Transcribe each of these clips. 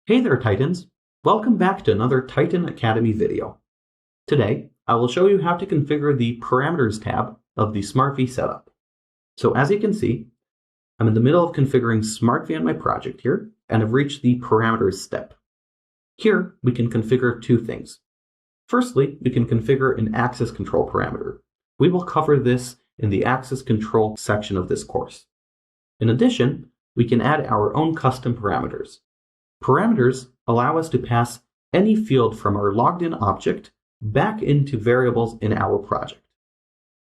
Hey there, Titans! Welcome back to another Titan Academy video. Today, I will show you how to configure the Parameters tab of the SmartV setup. So as you can see, I'm in the middle of configuring SmartV on my project here, and I've reached the Parameters step. Here, we can configure two things. Firstly, we can configure an access control parameter. We will cover this in the access control section of this course. In addition, we can add our own custom parameters. Parameters allow us to pass any field from our logged-in object back into variables in our project.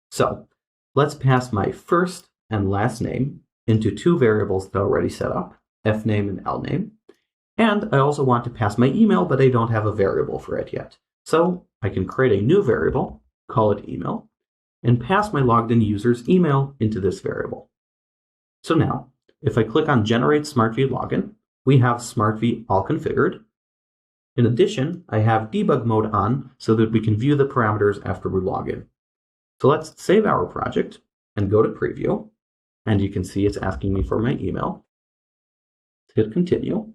So let's pass my first and last name into two variables that are already set up, fname and lname. And I also want to pass my email, but I don't have a variable for it yet. So I can create a new variable, call it email, and pass my logged-in user's email into this variable. So now, if I click on Generate SmartV Login, we have SmartV all configured. In addition, I have debug mode on so that we can view the parameters after we log in. So let's save our project and go to preview. And you can see it's asking me for my email. Hit continue.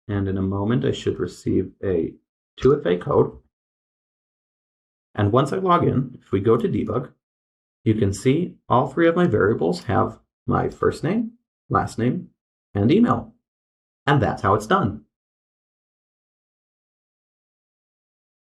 And in a moment, I should receive a 2FA code. And once I log in, if we go to debug, you can see all three of my variables have my first name, last name, and email. And that's how it's done.